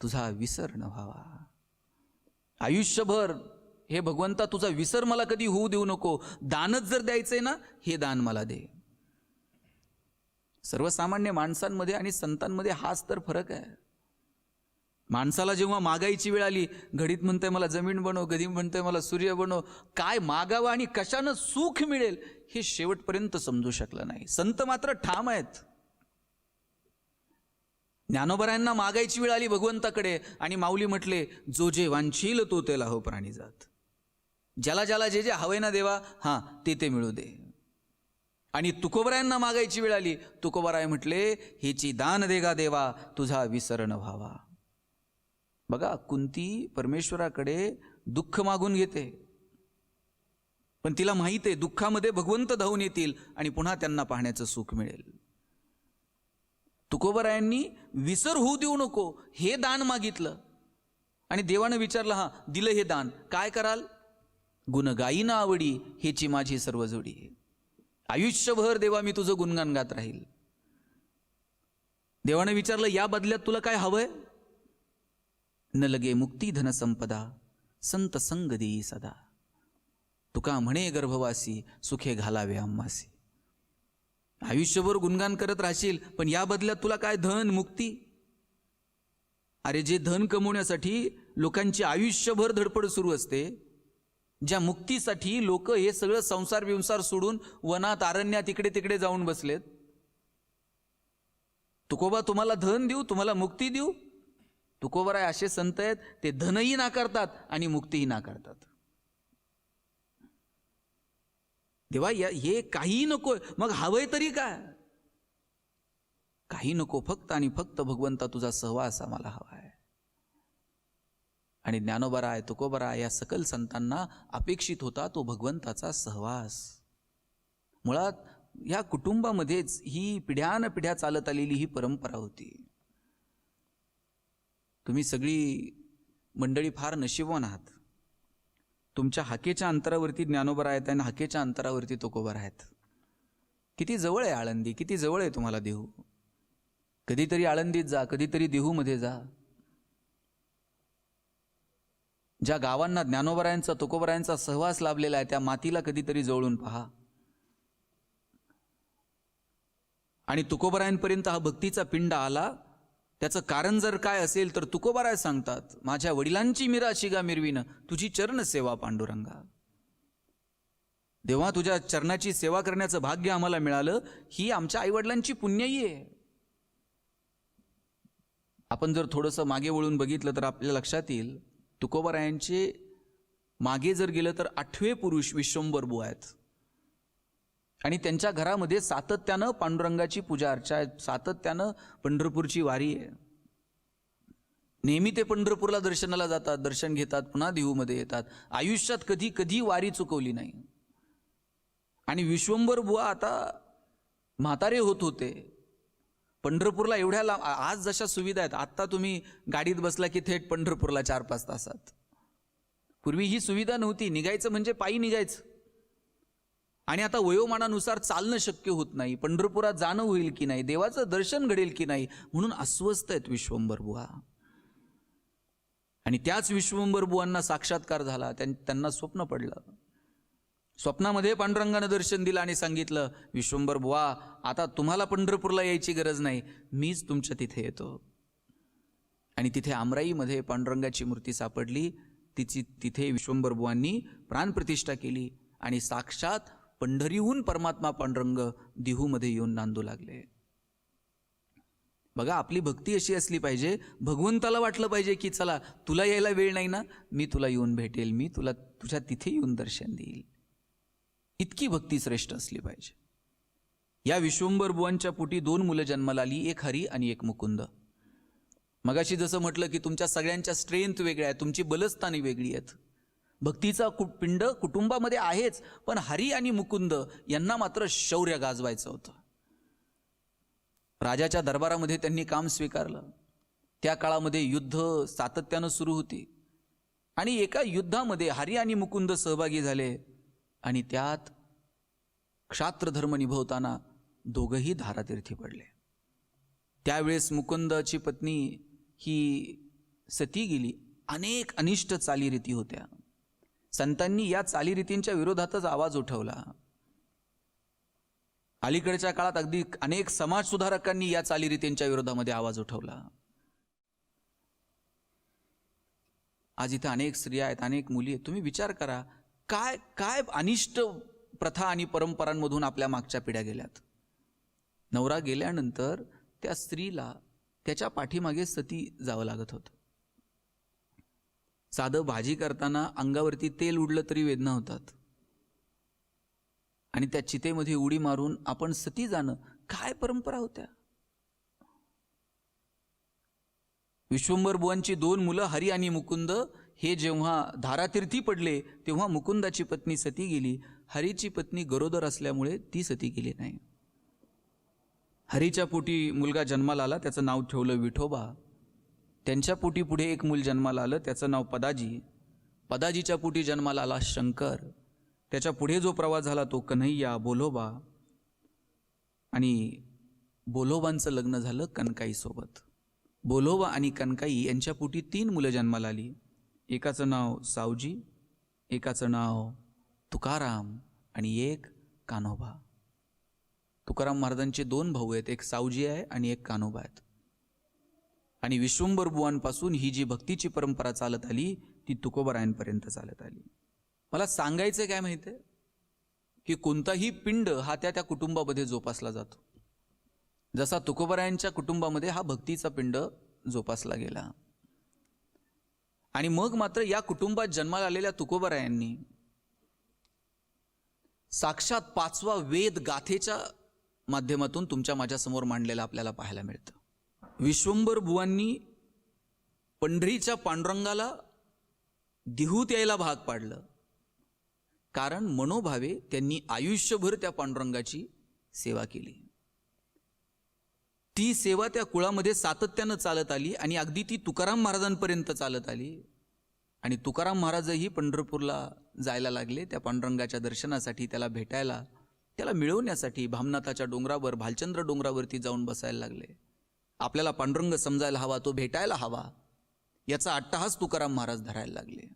तुझा विसर न व्हावा. आयुष्यभर हे भगवंता तुझा विसर मला कधी होऊ देऊ नको. दानच जर द्यायचंय ना, हे दान मला दे. सर्वसामान्य माणसांमध्ये आणि संतांमध्ये हाच तर फरक आहे. माणसाला जेव्हा मागायची वेळ आली, घडीत म्हणतोय मला जमीन बनव, कधी म्हणतोय मला सूर्य बनव. काय मागावं आणि कशानं सुख मिळेल हे शेवटपर्यंत समजू शकलं नाही. संत मात्र ठाम आहेत. ज्ञानोबरायांना मागायची वेळ आली भगवंताकडे आणि माऊली म्हटले, जो जे वांछील तो तेला हो प्राणी जात. ज्याला ज्याला जे जे हवे ना देवा, हां ते मिळू दे. आणि तुकोबरायांना मागायची वेळ आली, तुकोबराय म्हटले, हेची दान देगा देवा, तुझा विसर न व्हावा. बघा, कुंती परमेश्वराकडे दुःख मागून घेते, पण तिला माहिती आहे दुःखामध्ये भगवंत धावून येतील आणि पुन्हा त्यांना पाहण्याचं सुख मिळेल. तुकोबरायांनी विसर होऊ देऊ नको हे दान मागितलं आणि देवानं विचारलं, हां दिलं हे दान, काय कराल? गुण गायीना आवडी, हेची माझी सर्व जोडी. आयुष्यभर देवा मी तुझं गुणगान गात राहील. देवानं विचारलं, या बदल्यात तुला काय हवंय? न लगे मुक्ती धन संपदा, संत संग देई सदा. तुका म्हणे गर्भवासी, सुखे घालावे आम्हासी. आयुष्यभर गुणगान करत राहशील, पण या बदल्यात तुला काय? धन, मुक्ती. अरे जे धन कमवण्यासाठी लोकांची आयुष्यभर धडपड सुरू असते, ज्या मुक्तीसाठी लोक हे सगळं संसार विंसार सोडून वनात अरण्यात इकडे तिकडे जाऊन बसलेत, तुकोबा तुम्हाला धन देऊ, तुम्हाला मुक्ती देऊ. तुकोबराय असे संत आहेत, ते धनही नाकारतात आणि मुक्तीही नाकारतात. देवा हे काही नको, मग हवंय तरी काय? काही नको, फक्त आणि फक्त भगवंता तुझा सहवास आम्हाला हवा आहे. आणि ज्ञानोबराय, तुकोबराय या सकल संतांना अपेक्षित होता तो भगवंताचा सहवास. मुळात या कुटुंबामध्येच ही पिढ्यानपिढ्या चालत आलेली ही परंपरा होती. तुम्ही सगळी मंडळी फार नशीबवान आहात. तुमच्या हाकेच्या अंतरावरती ज्ञानोबराय आहेत आणि हाकेच्या अंतरावरती तुकोबराय आहेत. किती जवळ आहे आळंदी, किती जवळ आहे तुम्हाला देहू. कधीतरी आळंदीत जा, कधीतरी देहूमध्ये जा. ज्या गावांना ज्ञानोबरायांचा तुकोबरायांचा सहवास लाभलेला आहे त्या मातीला कधीतरी जवळून पहा. आणि तुकोबरायांपर्यंत हा भक्तीचा पिंड आला, त्याचं कारण जर काय असेल तर तुकोबराय सांगतात, माझ्या वडिलांची मिरा शिगा मिरवीन, तुझी चरण सेवा पांडुरंगा. देवा तुझ्या चरणाची सेवा करण्याचं भाग्य आम्हाला मिळालं, ही आमच्या आईवडिलांची पुण्याई आहे. आपण जर थोडंसं मागे वळून बघितलं तर आपल्या लक्षात येईल, तुकोबरायांचे मागे जर गेलं तर 8वे पुरुष विश्वंभर बुवा आहेत. आणि त्यांच्या घरामध्ये सातत्यानं पांडुरंगाची पूजा अर्चा आहे, सातत्यानं पंढरपूरची वारी आहे. नेहमी ते पंढरपूरला दर्शनाला जातात, दर्शन घेतात, पुन्हा देहूमध्ये येतात. आयुष्यात कधी कधी वारी चुकवली नाही. आणि विश्वंभर बुवा आता म्हातारे होत होते. पंढरपूरला एवढ्या लांब, आज जशा सुविधा आहेत, आत्ता तुम्ही गाडीत बसला की थेट पंढरपूरला 4-5 तासात. पूर्वी ही सुविधा नव्हती, निघायचं म्हणजे पायी निघायचं. आणि आता वयोमानानुसार चालणं शक्य होत नाही, पंढरपुरात जाणं होईल की नाही, देवाचं दर्शन घडेल की नाही, म्हणून अस्वस्थ आहेत विश्वंभर बुवा. आणि त्याच विश्वंभर बुवांना साक्षात्कार झाला. त्यांना स्वप्न पडलं. स्वप्नामध्ये पांडुरंगानं दर्शन दिलं आणि सांगितलं, विश्वंभर बुवा आता तुम्हाला पंढरपूरला यायची गरज नाही, मीच तुमच्या तिथे येतो. आणि तिथे आमराईमध्ये पांडुरंगाची मूर्ती सापडली. तिथे विश्वंभर बुवांनी प्राणप्रतिष्ठा केली आणि साक्षात पंढरीहून परमात्मा पांडुरंग देहूमध्ये येऊन नांदू लागले. बघा, आपली भक्ती अशी असली पाहिजे, भगवंताला वाटलं पाहिजे की चला तुला यायला वेळ नाही ना, मी तुला येऊन भेटेल, मी तुला तुझ्या तिथे येऊन दर्शन देईल. इतकी भक्ती श्रेष्ठ असली पाहिजे. या विश्वंभर बुवांच्या पोटी 2 मुलं जन्माला आली, एक हरी आणि एक मुकुंद. मगाशी जसं म्हटलं की तुमच्या सगळ्यांच्या स्ट्रेंथ वेगळ्या आहेत, तुमची बलस्थानी वेगळी आहेत. भक्तीचा पिंड कुटुंबामध्ये आहेच, पण हरी आणि मुकुंद यांना मात्र शौर्य गाजवायचं होतं. राजाच्या दरबारामध्ये त्यांनी काम स्वीकारलं. त्या काळामध्ये युद्ध सातत्यानं सुरू होती आणि एका युद्धामध्ये हरी आणि मुकुंद सहभागी झाले आणि त्यात क्षात्रधर्म निभवताना दोघंही धारातीर्थी पडले. त्यावेळेस मुकुंदाची पत्नी ही सती गेली. अनेक अनिष्ट चालीरीती होत्या. संतांनी या चालीरीतींच्या विरोधातच आवाज उठवला. अलीकडच्या काळात अगदी अनेक समाजसुधारकांनी या चालीरीतींच्या विरोधामध्ये आवाज उठवला. आज इथं अनेक स्त्रिया आहेत, अनेक मुली आहेत. तुम्ही विचार करा, काय काय अनिष्ट प्रथा आणि परंपरांमधून आपल्या मागच्या पिढ्या गेल्यात. नवरा गेल्यानंतर त्या स्त्रीला त्याच्या पाठीमागे सती जावं लागत होतं. साधं भाजी करताना अंगावरती तेल उडलं तरी वेदना होतात, आणि त्या चितेमध्ये उडी मारून आपण सती जाणं, काय परंपरा होत्या. विश्वंभर बुवांची 2 मुलं हरी आणि मुकुंद हे जेव्हा धारातीर्थी पडले तेव्हा मुकुंदाची पत्नी सती गेली. हरीची पत्नी गरोदर असल्यामुळे ती सती गेली नाही. हरीच्या पोटी मुलगा जन्माला आला, त्याचं नाव ठेवलं विठोबा. त्यांच्या पोटी पुढे एक मूल जन्माला आलं, त्याचं नाव पदाजी. पदाजीच्या पोटी जन्माला आला शंकर. त्याच्या पुढे जो प्रवास झाला तो कन्हैया, बोलोबा. आणि बोलोबांचं लग्न झालं कनकाईसोबत. बोलोबा आणि कनकाई यांच्या पोटी 3 मुलं जन्माला आली. एकाचं नाव सावजी, एकाचं नाव तुकाराम आणि एक कान्होबा. तुकाराम महाराजांचे 2 भाऊ आहेत, एक सावजी आहे आणि एक कान्होबा आहेत. आणि विश्वंभर बुवांपासून ही जी भक्तीची परंपरा चालत आली ती तुकोबारायांपर्यंत चालत आली. मला सांगायचं काय माहिती आहे की कोणताही पिंड हा त्या कुटुंबामध्ये जोपासला जातो. जसा तुकोबारायांच्या कुटुंबामध्ये हा भक्तीचा पिंड जोपासला गेला. आणि मग मात्र या कुटुंबात जन्माला आलेल्या तुकोबारायांनी साक्षात 5वा वेद गाथेच्या माध्यमातून तुमच्या माझ्यासमोर मांडलेला आपल्याला पाहायला मिळतं. विश्वंभर बुवांनी पंढरीच्या पांडुरंगाला दिहूत यायला भाग पाडलं, कारण मनोभावे त्यांनी आयुष्यभर त्या पांडुरंगाची सेवा केली. ती सेवा त्या कुळामध्ये सातत्यानं चालत आली आणि अगदी ती तुकाराम महाराजांपर्यंत चालत आली. आणि तुकाराम महाराजही पंढरपूरला जायला लागले त्या पांडुरंगाच्या दर्शनासाठी, त्याला भेटायला, त्याला मिळवण्यासाठी. भामनाथाच्या डोंगरावर, भालचंद्र डोंगरावरती जाऊन बसायला लागले. आपल्याला पांडुरंग समजायला हवा, तो भेटायला हवा, याचा अट्टहास तुकाराम महाराज धरायला लागले.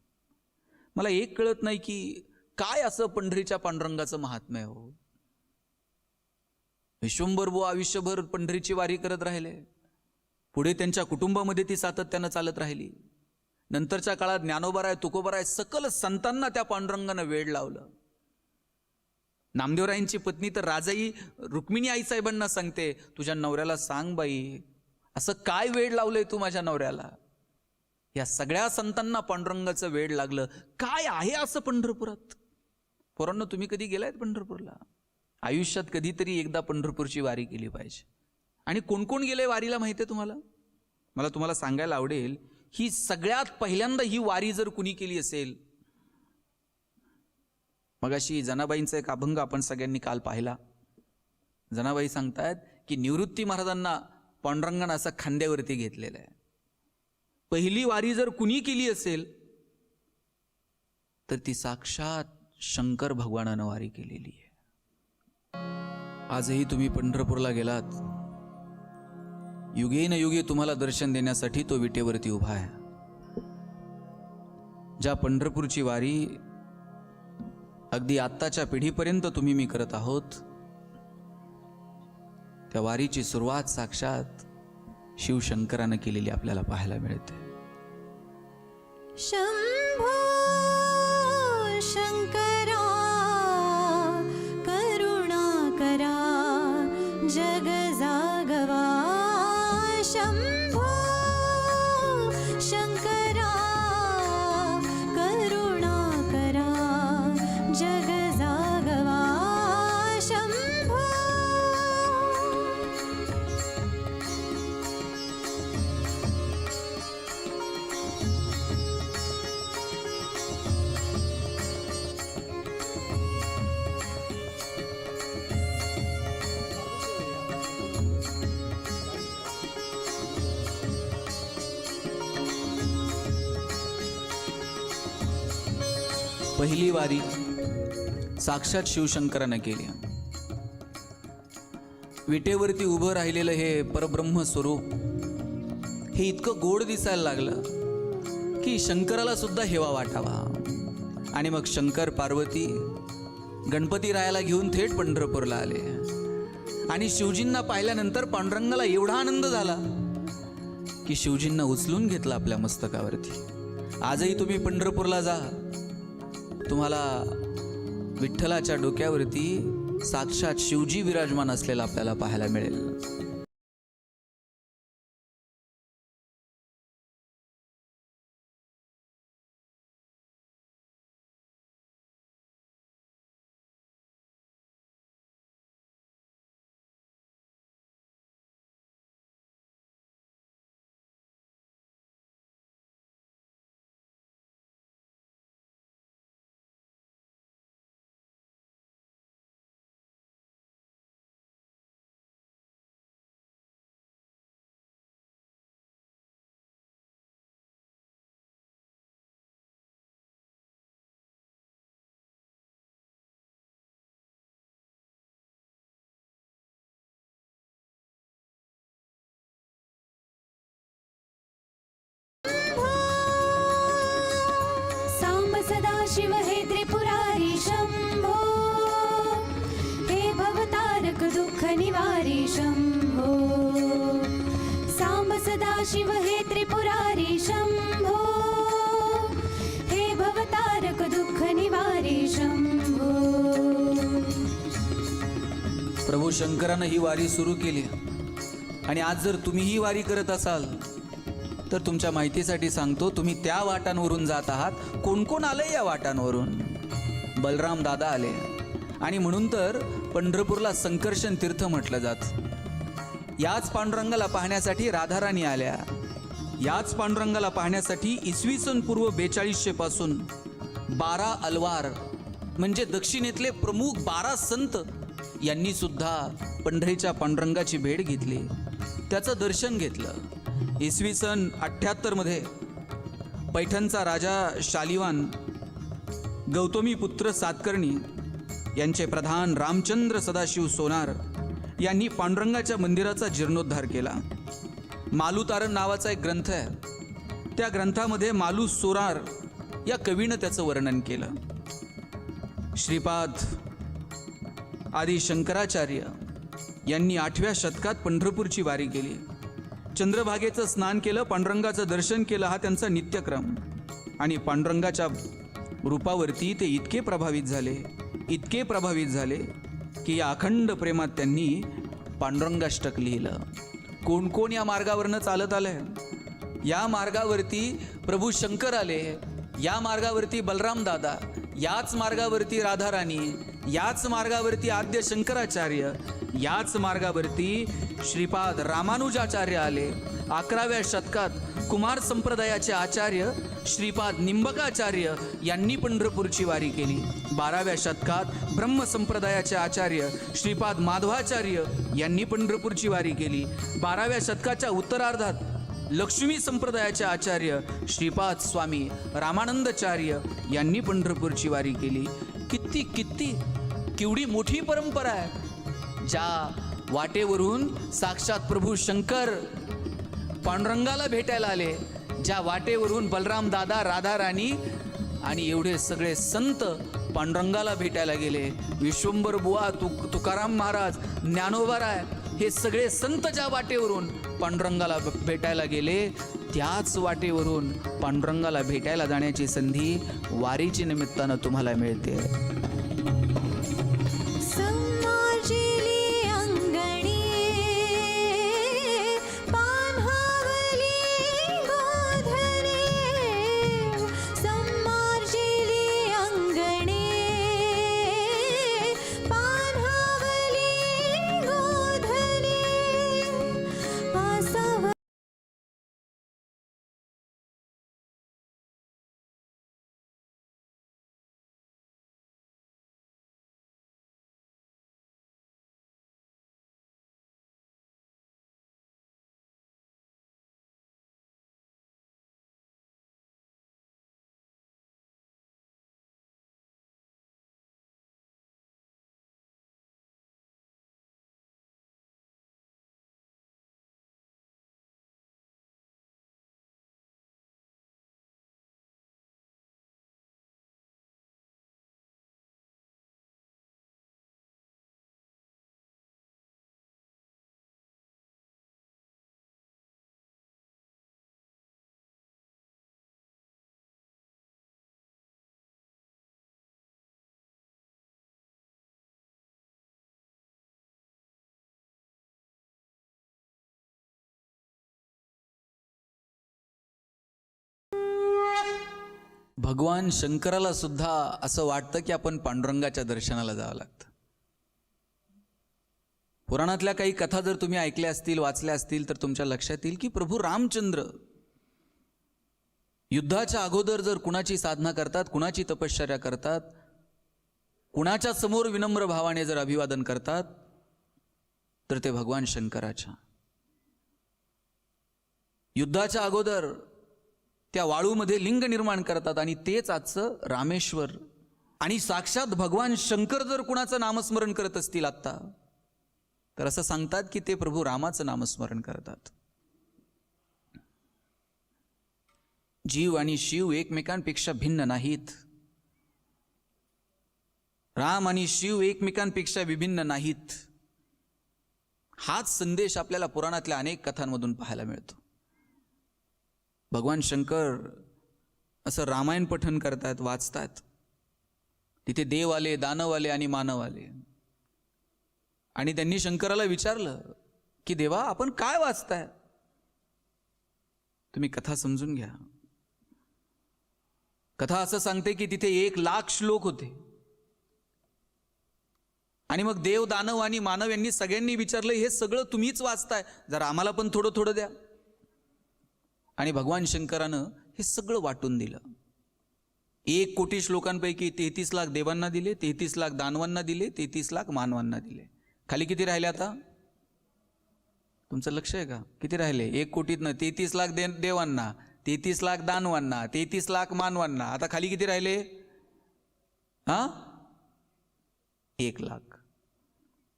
मला एक कळत नाही की काय असं पंढरीच्या पांडुरंगाचं महात्म्य हो. विश्वंभर बुवा आयुष्यभर पंढरीची वारी करत राहिले. पुढे त्यांच्या कुटुंबामध्ये ती सातत्यानं चालत राहिली. नंतरच्या काळात ज्ञानोबाराय, तुकोबाराय, सकल संतांना त्या पांडुरंगानं वेड लावलं. नामदेवरायांची पत्नी तर राजाई रुक्मिणी आईसाहेबांना सांगते, तुझ्या नवऱ्याला सांग बाई, असं काय वेड लावलंय तू माझ्या नवऱ्याला. या सगळ्या संतांना पांडुरंगाचं वेड लागलं. काय आहे असं पंढरपुरात? पोरांनो, तुम्ही कधी गेलायत पंढरपूरला? आयुष्यात कधीतरी एकदा पंढरपूरची वारी केली पाहिजे. आणि कोण कोण गेले वारीला माहिती आहे तुम्हाला? मला तुम्हाला सांगायला आवडेल, ही सगळ्यात पहिल्यांदा ही वारी जर कुणी केली असेल, मगाशी जनाबाईंचा एक अभंग आपण सगळ्यांनी काल पाहिला. जनाबाई सांगतायत की निवृत्ती महाराजांना पांडुरंगानं असं खांद्यावरती घेतलेलं आहे. पहिली वारी जर कुणी केली असेल तर ती साक्षात शंकर भगवानानं वारी केलेली आहे. आजही तुम्ही पंढरपूरला गेलात, युगे न युगे तुम्हाला दर्शन देण्यासाठी तो विटेवरती उभा आहे. ज्या पंढरपूरची वारी अगदी आत्ताच्या पिढीपर्यंत तुम्ही मी करत आहोत, त्या वारीची सुरुवात साक्षात शिवशंकरानं केलेली आपल्याला पाहायला मिळते. शंभो शंकरा करुणा करा जग जागवा. शंभो शंकरा करुणा करा जग जागवा. शंभो पहिली वारी साक्षात शिवशंकरानं केली. विटेवरती उभं राहिलेलं हे परब्रह्म स्वरूप हे इतकं गोड दिसायला लागलं की शंकराला सुद्धा हेवा वाटावा. आणि मग शंकर पार्वती गणपती रायाला घेऊन थेट पंढरपूरला आले. आणि शिवजींना पाहिल्यानंतर पांडुरंगाला एवढा आनंद झाला की शिवजींना उचलून घेतला आपल्या मस्तकावरती. आजही तुम्ही पंढरपूरला जा, तुम्हाला विठ्ठलाच्या डोक्यावरती साक्षात शिवजी विराजमान असलेला आपल्याला पाहायला मिळेल. सांब सदाशिव हे त्रिपुरारी शंभो, हे भवतारक दुःख निवारी शंभो. सांब सदाशिव हे त्रिपुरारी शंभो, हे भवतारक दुःख निवारी शंभो. प्रभू शंकरानं ही वारी सुरू केली. आणि आज जर तुम्ही ही वारी करत असाल तर तुमच्या माहितीसाठी सांगतो, तुम्ही त्या वाटांवरून जात आहात. कोण कोण आले या वाटांवरून? बलराम दादा आले. आणि म्हणून तर पंढरपूरला संकर्षण तीर्थ म्हटलं जातं. याच पांडुरंगाला पाहण्यासाठी राधाराणी आल्या. याच पांडुरंगाला पाहण्यासाठी इसवी सन पूर्व 4200 पासून 12 अलवार म्हणजे दक्षिणेतले प्रमुख 12 संत यांनी सुद्धा पंढरीच्या पांडुरंगाची भेट घेतली, त्याचं दर्शन घेतलं. इसवी सन 78 मध्ये पैठणचा राजा शालिवान गौतमी पुत्र सातकर्णी यांचे प्रधान रामचंद्र सदाशिव सोनार यांनी पांडुरंगाच्या मंदिराचा जीर्णोद्धार केला. मालूतारण नावाचा एक ग्रंथ आहे. त्या ग्रंथामध्ये मालू सोनार या कवीनं त्याचं वर्णन केलं. श्रीपाद आदी शंकराचार्य यांनी 8व्या शतकात पंढरपूरची वारी केली. चंद्रभागेचं स्नान केलं, पांडुरंगाचं दर्शन केलं, हा त्यांचा नित्यक्रम. आणि पांडुरंगाच्या रूपावरती ते इतके प्रभावित झाले की या अखंड प्रेमात त्यांनी पांडुरंगाष्टक लिहिलं. कोण कोण या मार्गावरनं चालत आलंय? या मार्गावरती प्रभू शंकर आले, या मार्गावरती बलराम दादा, याच मार्गावरती राधाराणी, याच मार्गावरती आद्य शंकराचार्य, याच मार्गावरती श्रीपाद रामानुजाचार्य आले. 11व्या शतकात कुमार संप्रदायाचे आचार्य श्रीपाद निंबकाचार्य यांनी पंढरपूरची वारी केली. 12व्या शतकात ब्रह्म संप्रदायाचे आचार्य श्रीपाद माधवाचार्य यांनी पंढरपूरची वारी केली. 12व्या शतकाच्या उत्तरार्धात लक्ष्मी संप्रदायाचे आचार्य श्रीपाद स्वामी रामानंदाचार्य यांनी पंढरपूरची वारी केली. केवढी मोठी परंपरा आहे. ज्या वाटेवरून साक्षात प्रभू शंकर पांडुरंगाला भेटायला आले, ज्या वाटेवरून बलराम दादा, राधा राणी आणि एवढे सगळे संत पांडुरंगाला भेटायला गेले. विश्वंभर बुवा, तुकाराम महाराज, ज्ञानोबाराय, हे सगळे संत ज्या वाटेवरून पांडुरंगाला भेटायला गेले, त्याच वाटेवरून पांडुरंगाला भेटायला जाण्याची संधी वारीच्या निमित्तानं तुम्हाला मिळते. भगवान शंकराला सुद्धा असं वाटतं की आपण पांडुरंगाच्या दर्शनाला जावं लागतं. पुराणातल्या काही कथा जर तुम्ही ऐकल्या असतील, वाचल्या असतील, तर तुमच्या लक्षात येईल की प्रभू रामचंद्र युद्धाच्या अगोदर जर कुणाची साधना करतात, कुणाची तपश्चर्या करतात, कुणाच्या समोर विनम्र भावाने जर अभिवादन करतात, तर ते भगवान शंकराच्या. युद्धाच्या अगोदर त्या वाळूमध्ये लिंग निर्माण करतात आणि तेच आजचं रामेश्वर. आणि साक्षात भगवान शंकर जर कुणाचं नामस्मरण करत असतील आत्ता, तर असं सांगतात की ते प्रभू रामाचं नामस्मरण करतात. जीव आणि शिव एकमेकांपेक्षा भिन्न नाहीत. राम आणि शिव एकमेकांपेक्षा विभिन्न नाहीत. हाच संदेश आपल्याला पुराणातल्या अनेक कथांमधून पाहायला मिळतो. भगवान शंकर असं रामायण पठन करतात, वाचतात. तिथे देव आले, दानव आले आणि मानव आले. आणि त्यांनी शंकराला विचारलं की देवा, आपण काय वाचताय? तुम्ही कथा समजून घ्या. कथा असं सांगते की तिथे 1,00,000 श्लोक होते. आणि मग देव, दानव आणि मानव यांनी सगळ्यांनी विचारलं, हे सगळं तुम्हीच वाचताय, जरा आम्हाला पण थोडं थोडं द्या. आणि भगवान शंकरानं हे सगळं वाटून दिलं. 1 कोटी श्लोकांपैकी 33 लाख देवांना दिले, 33 लाख दानवांना दिले, 33 लाख मानवांना दिले. खाली किती राहिले आता? तुमचं लक्ष आहे का? किती राहिले? 1 कोटीतनं 33 लाख देवांना, 33 लाख दानवांना, 33 लाख मानवांना. आता खाली किती राहिले? 1 लाख.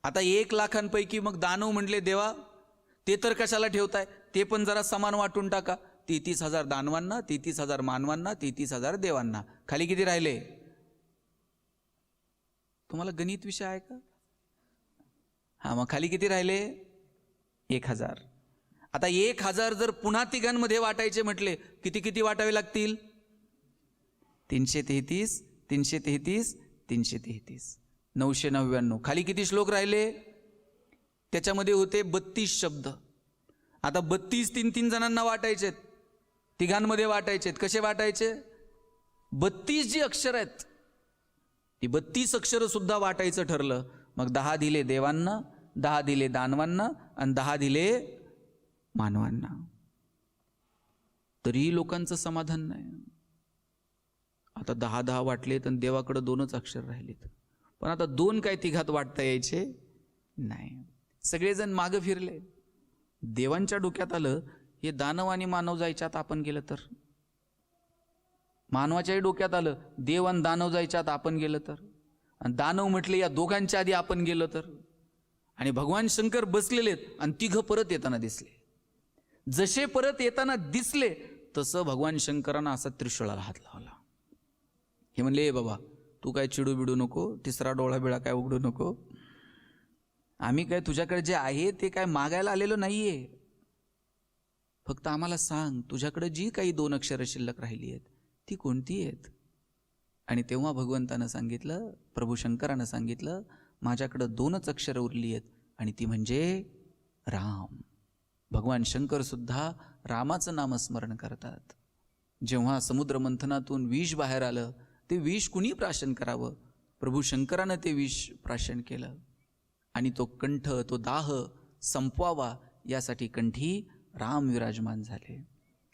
आता 1 लाखांपैकी मग दानव म्हणले, देवा ते तर कशाला ठेवताय, ते पण जरा समान वाटून टाका. 33,000 दानवांना, 33,000 मानवांना, 33,000 देवांना. खाली किती राहिले? तुम्हाला गणित विषय आहे का? मग खाली किती राहिले? 1,000. आता 1,000 जर पुन्हा तिघांमध्ये वाटायचे म्हटले, किती किती वाटावे लागतील? 333, 333, 333, 999. खाली किती श्लोक राहिले? त्याच्यामध्ये होते 32 शब्द. आता 32 3 जणांना वाटायचेत, तिघांमध्ये वाटायचेत. कसे वाटायचे? 32 जी अक्षर आहेत ती 32 अक्षर सुद्धा वाटायचं ठरलं. मग 10 दिले देवांना, 10 दिले दानवांना आणि 10 दिले मानवांना. तरीही लोकांचं समाधान नाही. आता 10 वाटले तर देवाकडे 2च अक्षर राहिलेत. पण आता 2 काय तिघात वाटता यायचे नाही. सगळेजण मागं फिरले. देवांच्या डोक्यात आलं, हे दानव आणि मानव जायच्यात आपण गेलं तर. मानवाच्याही डोक्यात आलं, देव आणि दानव जायच्यात आपण गेलं तर. आणि दानव म्हटले, या दोघांच्या आधी आपण गेलं तर. आणि भगवान शंकर बसलेलेत आणि तिघं परत येताना दिसले. जसे परत येताना दिसले तसं भगवान शंकरांना असा त्रिशूळाला हात लावला. हे म्हणले, बाबा तू काय चिडू बिडू नको, तिसरा डोळा बिळा काय उघडू नको. आम्ही काय तुझ्याकडे जे आहे ते काय मागायला आलेलो नाहीये. फक्त आम्हाला सांग, तुझ्याकडे जी काही 2 अक्षरं शिल्लक राहिली आहेत ती कोणती आहेत? आणि तेव्हा भगवंतानं सांगितलं, प्रभू शंकरानं सांगितलं, माझ्याकडं 2च अक्षरं उरली आहेत आणि ती म्हणजे राम. भगवान शंकर सुद्धा रामाचं नामस्मरण करतात. जेव्हा समुद्र मंथनातून विष बाहेर आलं, ते विष कुणी प्राशन करावं? प्रभू शंकरानं ते विष प्राशन केलं. आणि तो कंठ, तो दाह संपवावा यासाठी कंठी राम विराजमान झाले.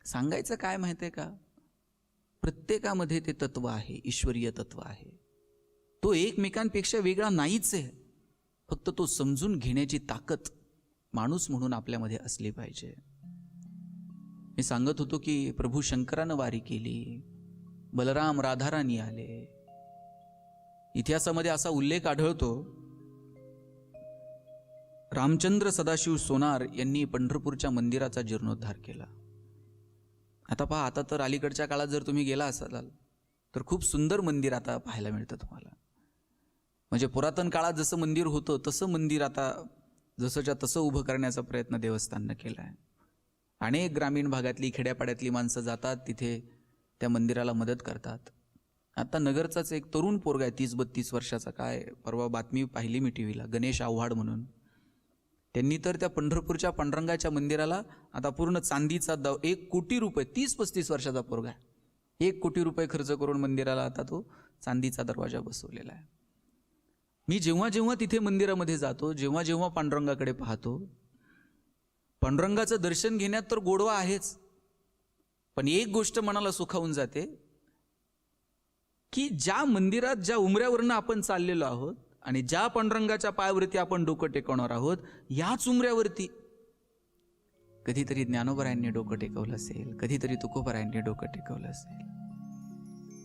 सांगायचं काय माहिती आहे का? प्रत्येकामध्ये ते तत्व आहे, ईश्वरीय तत्व आहे. तो एकमेकांपेक्षा वेगळा नाहीच आहे. फक्त तो समजून घेण्याची ताकद माणूस म्हणून आपल्यामध्ये असली पाहिजे. मी सांगत होतो की प्रभू शंकरानं वारी केली, बलराम राधाराणी आले. इतिहासामध्ये असा उल्लेख आढळतो, रामचंद्र सदाशिव सोनार यांनी पंढरपूरच्या मंदिराचा जीर्णोद्धार केला. आता पहा, आता तर अलीकडच्या काळात जर तुम्ही गेला असाल तर खूप सुंदर मंदिर आता पाहायला मिळतं तुम्हाला. म्हणजे पुरातन काळात जसं मंदिर होतं तसं मंदिर आता जसंच्या तसं उभं करण्याचा प्रयत्न देवस्थाननं केला आहे. अनेक ग्रामीण भागातली, खेड्यापाड्यातली माणसं जातात तिथे, त्या मंदिराला मदत करतात. आता नगरचाच एक तरुण पोरगा आहे, 30-32 वर्षाचा, काय परवा बातमी पाहिली मी टीव्हीला, गणेश आव्हाड म्हणून. त्यांनी तर त्या पंढरपूरच्या पांडुरंगाच्या मंदिराला आता पूर्ण चांदीचा 1 कोटी रुपये, 30-35 वर्षाचा पोरगा आहे, 1 कोटी रुपये खर्च करून मंदिराला आता तो चांदीचा दरवाजा बसवलेला आहे. मी जेव्हा जेव्हा तिथे मंदिरामध्ये जातो, जेव्हा जेव्हा पांडुरंगाकडे पाहतो, पांडुरंगाचं दर्शन घेण्यात तर गोडवा आहेच, पण एक गोष्ट मनाला सुखावून जाते की ज्या मंदिरात, ज्या उमऱ्यावरनं आपण चाललेलो आहोत आणि ज्या पांडुरंगाच्या पायावरती आपण डोकं टेकवणार आहोत, याच उमऱ्यावरती कधीतरी ज्ञानोबरायांनी डोकं टेकवलं असेल, कधीतरी तुकोबरायांनी डोकं टेकवलं असेल.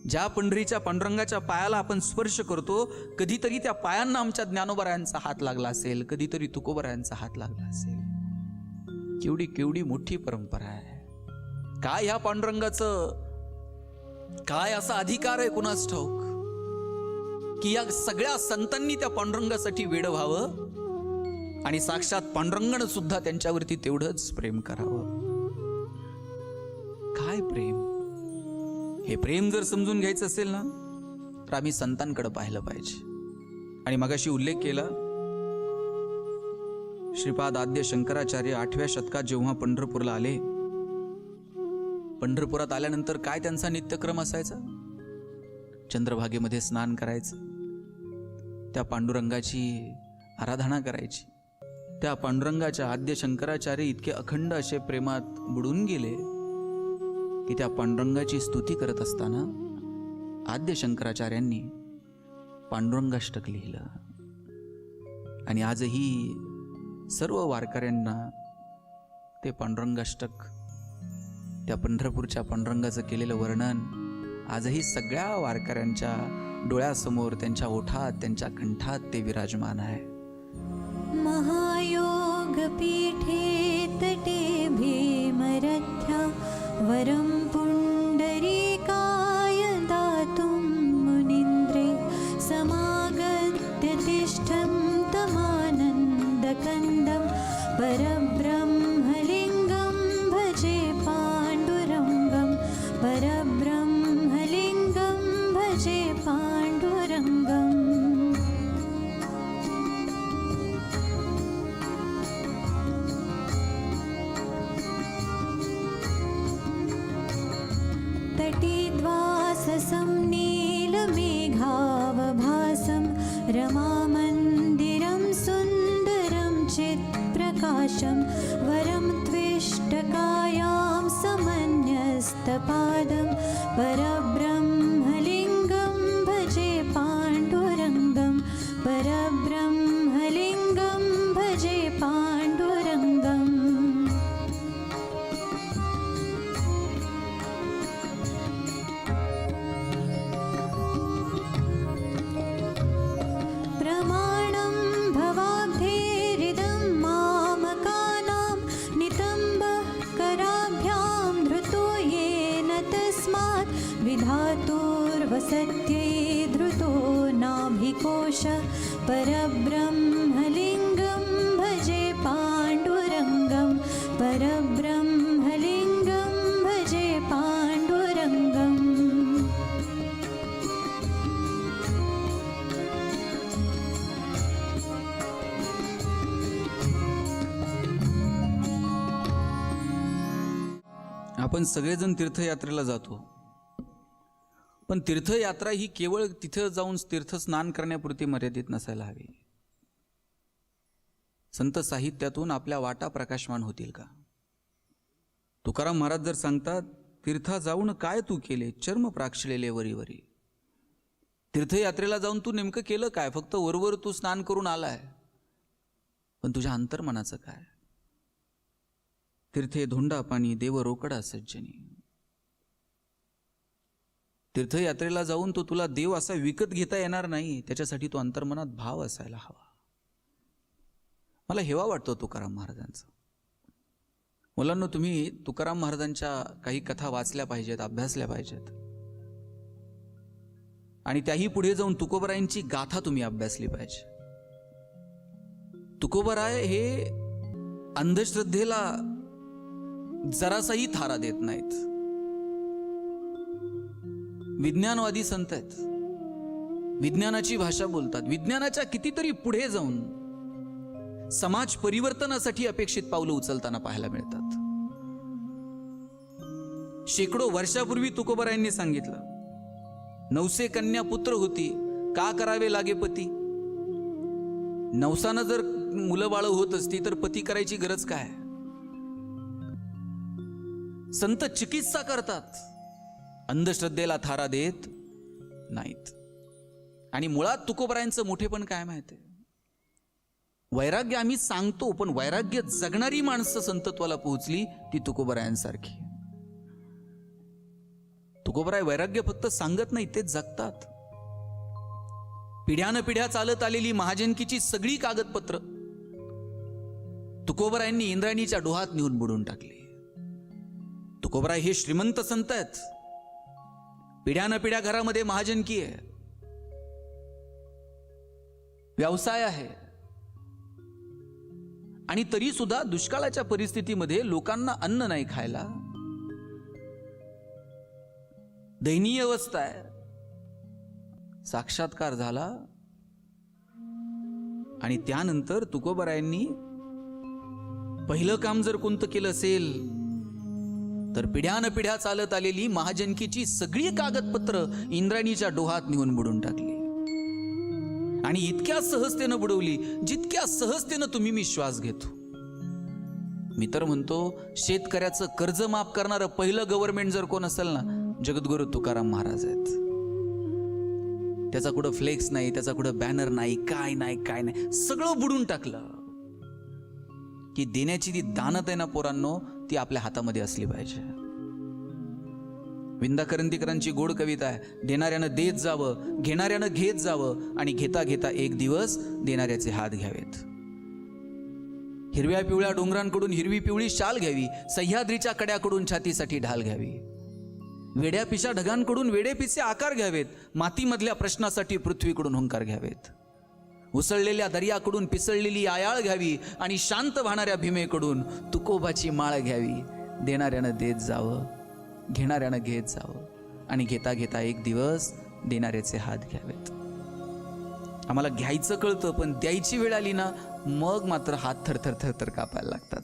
ज्या पंढरीच्या पांडुरंगाच्या पायाला आपण स्पर्श करतो, कधीतरी त्या पायांना आमच्या ज्ञानोबरायांचा हात लागला असेल, कधीतरी तुकोबरायांचा हात लागला असेल. केवढी केवढी मोठी परंपरा आहे. काय ह्या पांडुरंगाचं काय असा अधिकार आहे कुणास ठाऊक की या सगळ्या संतांनी त्या पांडुरंगासाठी वेड व्हावं आणि साक्षात पांडुरंगानं सुद्धा त्यांच्यावरती तेवढंच प्रेम करावं. काय प्रेम! हे प्रेम जर समजून घ्यायचं असेल ना, तर आम्ही संतांकडे पाहिलं पाहिजे. आणि मगाशी उल्लेख केला, श्रीपाद आद्य शंकराचार्य 8व्या शतकात जेव्हा पंढरपूरला आले, पंढरपुरात आल्यानंतर काय त्यांचा नित्यक्रम असायचा? चंद्रभागेमध्ये स्नान करायचं, त्या पांडुरंगाची आराधना करायची. त्या पांडुरंगाच्या आद्य शंकराचार्य इतके अखंड असे प्रेमात बुडून गेले की त्या पांडुरंगाची स्तुती करत असताना आद्य शंकराचार्यांनी पांडुरंगाष्टक लिहिलं. आणि आजही सर्व वारकऱ्यांना ते पांडुरंगाष्टक, त्या पंढरपूरच्या पांडुरंगाचं केलेलं वर्णन आजही सगळ्या वारकऱ्यांच्या डोळ्यासमोर, त्यांच्या ओठात, त्यांच्या कंठात ते विराजमान आहे. महायोग पीठे तटे भीमरथ्या वरं पुंडरीकाय दातुं मुनीन्द्रे समागत्य तिष्ठन्तमानन्दकन्दं परब्रह्मलिङ्गं भजे पाण्डुरङ्गं, परब्रह्मलिङ्गं भजे पाण्डुरङ्गम्. तटीद्वाससं नीलमेघावभासं रमामन्दिरं सुन्दरं चित्प्रकाशं वरं त्विष्टकायां समन्यस्तपादं परब्रह्मलिङ्गं भजे पाण्डुरङ्गं, परब्रह्मलिङ्गं भजे पाण्डुरङ्गम्. प्रमाणं भवाब्धेरिदं मामकानां नितम्बः कराभ्यां धृतो येन तस्मात् विधातुर्वसत्यै धृतो नाभिकोश परब्रह्मलिङ्गं भजे पाण्डुरङ्गं, परब्रह्मलिङ्गं भजे पाण्डुरङ्गम्. आपण सगळेजण तीर्थयात्रेला जातो, पण तीर्थयात्रा ही केवळ तिथं जाऊन तीर्थस्नान करण्यापुरती मर्यादित नसायला हवी. संत साहित्यातून आपल्या वाटा प्रकाशमान होतील का? तुकाराम महाराज जर सांगतात, तीर्था जाऊन काय तू केले, चर्म प्राक्षलेले वरीवरी. तीर्थयात्रेला जाऊन तू नेमकं केलं काय? फक्त वरवर तू स्नान करून आलाय, पण तुझ्या अंतर्मनाचं काय? तीर्थे धोंडा पाणी देव रोकडा सज्जनी. तीर्थयात्रेला जाऊन तो तुला देव असा विकत घेता येणार नाही, त्याच्यासाठी तो अंतर्मनात भाव असायला हवा. मला हेवा वाटतो तुकाराम महाराजांचा. मुलांना तुम्ही तुकाराम महाराजांच्या काही कथा वाचल्या पाहिजेत, अभ्यासल्या पाहिजेत, आणि त्याही पुढे जाऊन तुकोबरायांची गाथा तुम्ही अभ्यासली पाहिजे. तुकोबराय हे अंधश्रद्धेला जरासाही थारा देत नाहीत. विज्ञानवादी संत आहेत, विज्ञानाची भाषा बोलतात, विज्ञानाच्या कितीतरी पुढे जाऊन समाज परिवर्तनासाठी अपेक्षित पावलं उचलताना पाहायला मिळतात. शेकडो वर्षापूर्वी तुकोबरायांनी सांगितलं. 900 कन्या पुत्र होती, का करावे लागे पती. नवसानं जर मुलं बाळ होत असती तर पती करायची गरज काय. संत चिकित्सा करतात, अंधश्रद्धेला थारा देत नाहीत. आणि मुळात तुकोबरायांचं मोठेपण काय माहिती, वैराग्य आम्ही सांगतो, पण वैराग्य जगणारी माणसं संतत्वाला पोहोचली ती तुकोबरायांसारखी. तुकोबराय वैराग्य फक्त सांगत नाही, ते जगतात. पिढ्यान पिढ्या चालत आलेली महाजनकीची सगळी कागदपत्र तुकोबरायांनी इंद्रायणीच्या डोहात नेऊन बुडून टाकली. तुकोबराय हे श्रीमंत संत आहेत, पिढ्यान पिढ्या घरामध्ये महाजनकी आहे, व्यवसाय आहे, आणि तरी सुद्धा दुष्काळाच्या परिस्थितीमध्ये लोकांना अन्न नाही खायला, दयनीय अवस्था आहे. साक्षात्कार झाला आणि त्यानंतर तुकोबरायांनी पहिलं काम जर कोणतं केलं असेल तर पिढ्यान पिढ्या चालत आलेली महाजनकीची सगळी कागदपत्र इंद्रायणीच्या डोहात नेऊन बुडून टाकली. आणि इतक्या सहजतेनं बुडवली जितक्या सहजतेनं तुम्ही मी श्वास घेतो. मी तर म्हणतो शेतकऱ्याचं कर्ज माफ करणारं पहिलं गव्हर्नमेंट जर कोण असेल ना, जगद्गुरु तुकाराम महाराज आहेत. त्याचा कुठं फ्लेक्स नाही, त्याचा कुठं बॅनर नाही, काय नाही, सगळं बुडून टाकलं. की देण्याची ती दानत आहे ना पोरांनो, ती आपल्या हातामध्ये असली पाहिजे. विंदा करंदीकरांची गोड कविता आहे, देणाऱ्यानं देत जावं, घेणाऱ्यानं घेत जावं, आणि घेता घेता एक दिवस देणाऱ्याचे हात घ्यावेत. हिरव्या पिवळ्या डोंगरांकडून हिरवी पिवळी शाल घ्यावी, सह्याद्रीच्या कड्याकडून छातीसाठी ढाल घ्यावी, वेड्या पिशा ढगांकडून वेडे पिसे आकार घ्यावेत, मातीमधल्या प्रश्नासाठी पृथ्वीकडून हुंकार घ्यावेत, उसळलेल्या दर्याकडून पिसळलेली आयाळ घ्यावी, आणि शांत वाहणाऱ्या भीमेकडून तुकोबाची माळ घ्यावी. देणाऱ्यानं देत जावं, घेणाऱ्यानं घेत जावं, आणि घेता घेता एक दिवस देणाऱ्याचे हात घ्यावेत. आम्हाला घ्यायचं कळतं, पण द्यायची वेळ आली ना मग मात्र हात थरथर थरथर कापायला लागतात.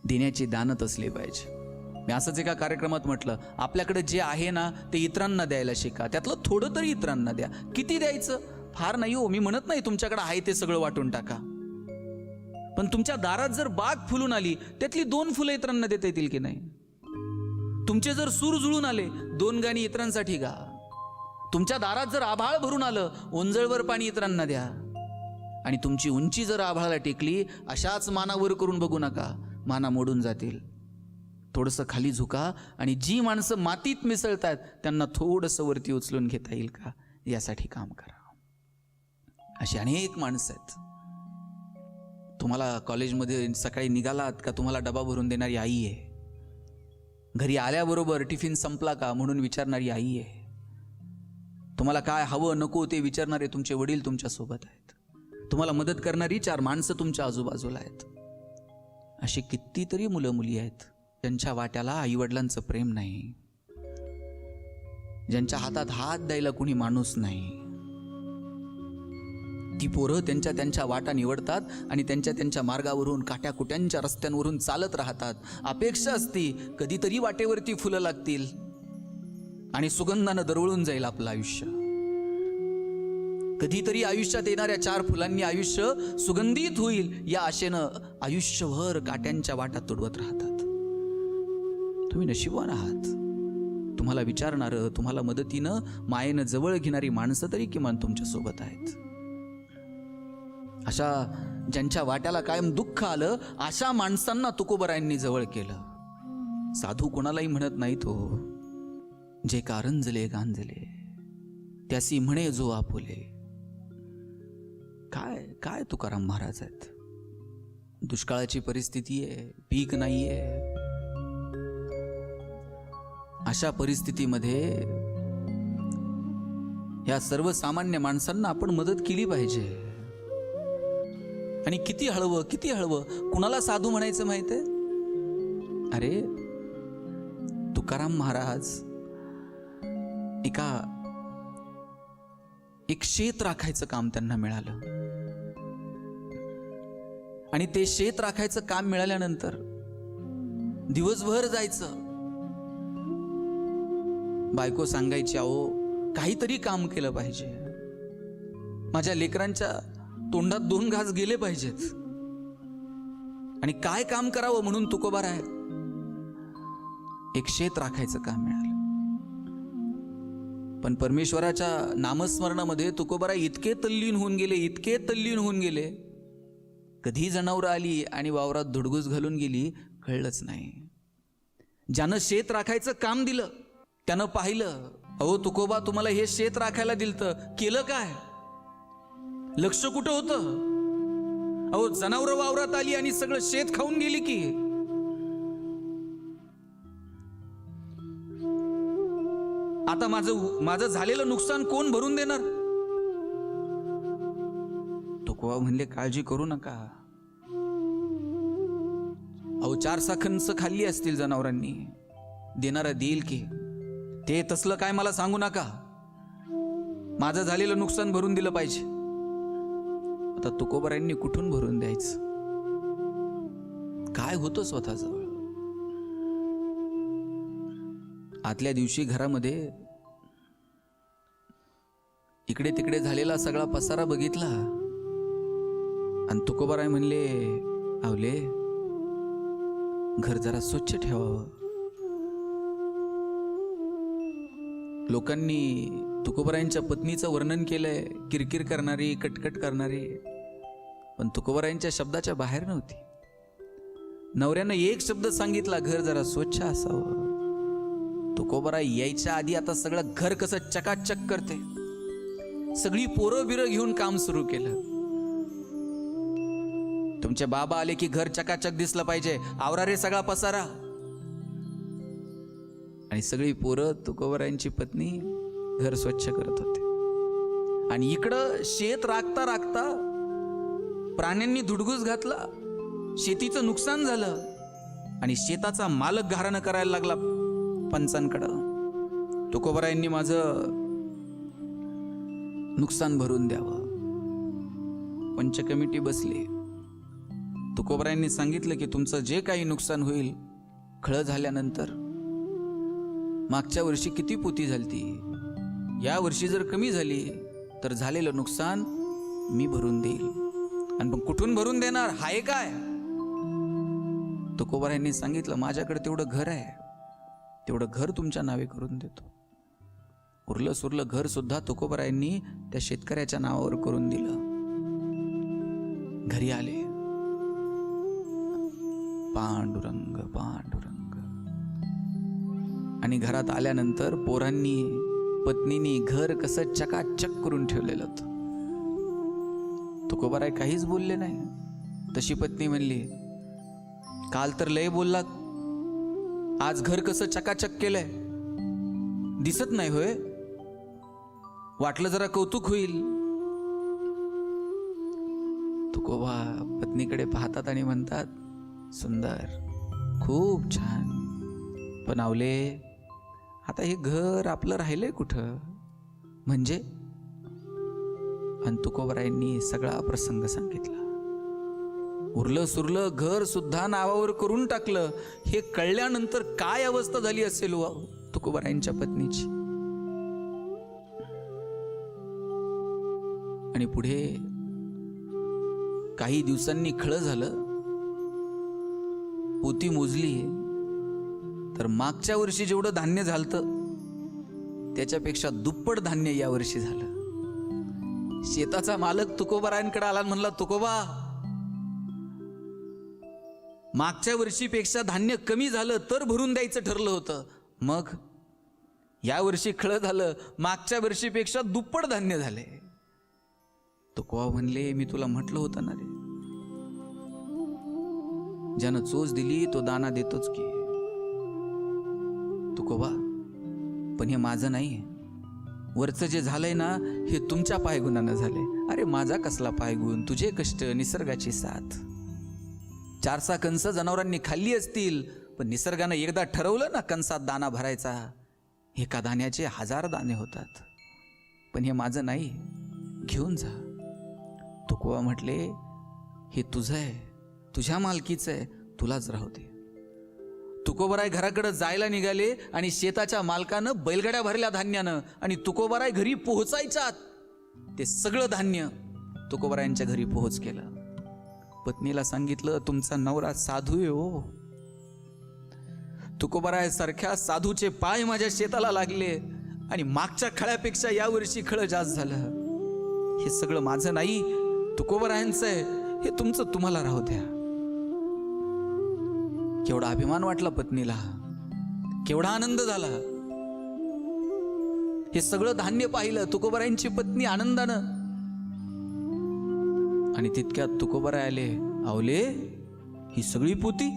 देण्याची दानत असली पाहिजे. मी असंच एका कार्यक्रमात म्हटलं, आपल्याकडे जे आहे ना ते इतरांना द्यायला शिका, त्यातलं थोडं तरी इतरांना द्या. किती द्यायचं, फार नाही हो, मी म्हणत नाही तुमच्याकडे आहे ते सगळं वाटून टाका, पण तुमच्या दारात जर बाग फुलून आली त्यातली 2 फुलं इतरांना देता येतील की नाही. तुमचे जर सूर जुळून आले 2 गाणी इतरांसाठी गा. तुमच्या दारात जर आभाळ भरून आलं, ओंजळवर पाणी इतरांना द्या. आणि तुमची उंची जर आभाळाला टेकली, अशाच मानावर करून बघू नका, माना मोडून जातील. थोडंसं खाली झुका, आणि जी माणसं मातीत मिसळतात त्यांना थोडंसं वरती उचलून घेता येईल का यासाठी काम करा. अशी अनेक माणसं आहेत. तुम्हाला कॉलेजमध्ये सकाळी निघालात का तुम्हाला डबा भरून देणारी आई आहे. घरी आल्याबरोबर टिफिन संपला का म्हणून विचारणारी आई आहे. तुम्हाला काय हवं नको ते विचारणारे तुमचे वडील तुमच्या सोबत आहेत. तुम्हाला मदत करणारी 4 माणसं तुमच्या आजूबाजूला आहेत. अशी कितीतरी मुलं मुली आहेत ज्यांच्या वाट्याला आईवडिलांचं प्रेम नाही, ज्यांच्या हातात हात द्यायला कुणी माणूस नाही. ती पोरं त्यांच्या वाटा निवडतात आणि त्यांच्या मार्गावरून काट्याकुट्यांच्या रस्त्यांवरून चालत राहतात. अपेक्षा असती कधीतरी वाटेवरती फुलं लागतील आणि सुगंधानं दरवळून जाईल आपलं आयुष्य. कधीतरी आयुष्यात येणाऱ्या 4 फुलांनी आयुष्य सुगंधित होईल या आशेनं आयुष्यभर काट्यांच्या वाटा तुडवत राहतात. तुम्ही नशीबवान आहात. तुम्हाला विचारणारं, तुम्हाला मदतीनं मायेनं जवळ घेणारी माणसं तरी किमान तुमच्या सोबत आहेत. अशा ज्यांच्या वाट्याला कायम दुःख आलं अशा माणसांना तुकोबरायांनी जवळ केलं. साधू कोणालाही म्हणत नाहीत हो, जे कारंजले गांजले त्यासी म्हणे जो आपुले. काय काय तुकाराम महाराज आहेत. दुष्काळाची परिस्थिती आहे, पीक नाहीये. अशा परिस्थितीमध्ये या सर्वसामान्य माणसांना आपण मदत केली पाहिजे. आणि किती हळवं कुणाला साधू म्हणायचं माहित आहे. अरे तुकाराम महाराज एक शेत राखायचं काम त्यांना मिळालं, आणि ते शेत राखायचं काम मिळाल्यानंतर दिवसभर जायचं, बायको सांगायची, अहो काहीतरी काम केलं पाहिजे, माझ्या लेकरांच्या तोंडात 2 घास गेले पाहिजेत. आणि काय काम करावं म्हणून तुकोबाराय एक शेत राखायचं काम मिळालं. पण परमेश्वराच्या नामस्मरणामध्ये तुकोबाराय इतके तल्लीन होऊन गेले, कधी जनावरं आली आणि वावरात धुडगूस घालून गेली कळलंच नाही. ज्यानं शेत राखायचं काम दिलं त्यानं पाहिलं, अहो तुकोबा तुम्हाला हे शेत राखायला दिलतं, केलं काय? लक्ष कुठं होतं? अहो जनावरं वावरात आली आणि सगळं शेत खाऊन गेली की. आता माझं झालेलं नुकसान कोण भरून देणार? तुकोबा म्हणले, काळजी करू नका. अहो 4 साखंस खाल्ली असतील जनावरांनी, देणारा देईल की. ते तसलं काय मला सांगू नका, माझं झालेलं नुकसान भरून दिलं पाहिजे. आता तुकोबारायांनी कुठून भरून द्यायचं? काय होतं स्वतःजवळ? आदल्या दिवशी घरामध्ये इकडे तिकडे झालेला सगळा पसारा बघितला आणि तुकोबाराय म्हणले, आवले घर जरा स्वच्छ ठेवावं. लोकांनी तुकोबारायांच्या पत्नीचं वर्णन केलंय, किरकिर करणारी, कटकट करणारी, पण तुकोबारायांच्या शब्दाच्या बाहेर नव्हती. नवऱ्यानं एक शब्द सांगितला, घर जरा स्वच्छ असावं. तुकोबाराय यायच्या आधी आता सगळं घर कसं चकाचक करते, सगळी पोरं बिरं घेऊन काम सुरू केलं. तुमचे बाबा आले की घर चकाचक दिसलं पाहिजे, आवरा रे सगळा पसारा. आणि सगळी पोरं तुकोबारायांची पत्नी घर स्वच्छ करत होते. आणि इकडं शेत राखता राखता प्राण्यांनी धुडगूस घातला, शेतीचं नुकसान झालं आणि शेताचा मालक घारानं करायला लागला पंचांकडं. तुकोबारायांनी माझं नुकसान भरून द्यावं. पंच कमिटी बसली. तुकोबारायांनी सांगितलं की तुमचं जे काही नुकसान होईल खळं झाल्यानंतर, मागच्या वर्षी किती पोती झालती, या वर्षी जर कमी झाली तर झालेलं नुकसान मी भरून देईल. आणि मग कुठून भरून देणार? हाय काय? तुकोबारायांनी सांगितलं, माझ्याकडे तेवढं घर आहे, तेवढं घर तुमच्या नावे करून देतो. उरलं सुरलं घर सुद्धा तुकोबारायांनी त्या शेतकऱ्याच्या नावावर करून दिलं. घरी आले, पांडुरंग पांडुरंग. आणि घरात आल्यानंतर पोरांनी पत्नीनी घर कसं चकाचक करून ठेवलेलं होतं. तुकोबाराय काहीच बोलले नाही. तशी पत्नी म्हणली, काल तर लय बोललात, आज घर कसं चकाचक केलंय, दिसत नाही होय? वाटलं जरा कौतुक होईल. तुकोबा पत्नीकडे पाहतात आणि म्हणतात, सुंदर, खूप छान, पण आवले आता हे घर आपलं राहिलंय कुठं? म्हणजे? आणि तुकोबारायांनी सगळा प्रसंग सांगितला. उरलं सुरलं घर सुद्धा नावावर करून टाकलं. हे कळल्यानंतर काय अवस्था झाली असेल तुकोबारायांच्या पत्नीची. आणि पुढे काही दिवसांनी खळं झालं, पोती मोजली तर मागच्या वर्षी जेवढं धान्य झालतं त्याच्यापेक्षा दुप्पट धान्य या वर्षी झालं. शेताचा मालक तुकोबारायांकडे आला, म्हणला, तुकोबा, मागच्या वर्षीपेक्षा धान्य कमी झालं तर भरून द्यायचं ठरलं होतं, मग या वर्षी खळं झालं, मागच्या वर्षीपेक्षा दुप्पट धान्य झाले. तुकोबा म्हणले, मी तुला म्हटलं होतं ना रे, ज्यानं चोच दिली तो दाना देतोच की. तुकोबा, पण हे माझं नाहीये, वरचं जे झालंय ना हे तुमच्या पायगुणानं झालंय. अरे माझा कसला पायगुण, तुझे कष्ट, निसर्गाची साथ. 4 कंस जनावरांनी खाल्ली असतील, पण निसर्गानं एकदा ठरवलं ना कंसात दाना भरायचा, एका दाण्याचे 1000 दाणे होतात. पण हे माझं नाही, घेऊन जा. तुकोबा म्हटले, हे तुझं आहे, तुझ्या मालकीचं आहे, तुलाच राहू दे. तुकोबराय घराकडे जायला निघाले आणि शेताच्या मालकानं बैलगाड्या भरल्या धान्यानं आणि तुकोबराय घरी पोहोचायच्यात ते सगळं धान्य तुकोबरायांच्या घरी पोहोच केलं. पत्नीला सांगितलं, तुमचा नवरा साधू आहे हो. तुकोबराय सारख्या साधूचे पाय माझ्या शेताला लागले आणि मागच्या खळ्यापेक्षा यावर्षी खळं जास्त झालं. हे सगळं माझं नाही, तुकोबरायांचं आहे. हे तुमचं तुम्हाला राहू द्या. केवढा अभिमान वाटला पत्नीला, केवढा आनंद झाला. हे सगळं धान्य पाहिलं तुकोबरायांची पत्नी आनंदानं. आणि तितक्यात तुकोबराय आले. आवले, ही सगळी पोती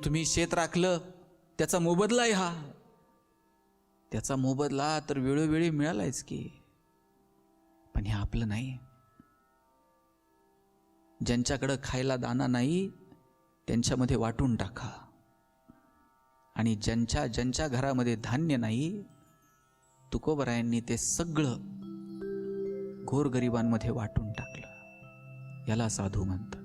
तुम्ही शेत राखलं त्याचा मोबदला आहे हा. त्याचा मोबदला तर वेळोवेळी मिळालायच की, पण हे आपलं नाही. ज्यांच्याकडं खायला दाना नाही त्यांच्यामध्ये वाटून टाका. आणि ज्यांच्या घरामध्ये धान्य नाही, तुकोबरायांनी ते सगळं गोरगरिबांमध्ये वाटून टाकलं. याला साधू म्हणतात.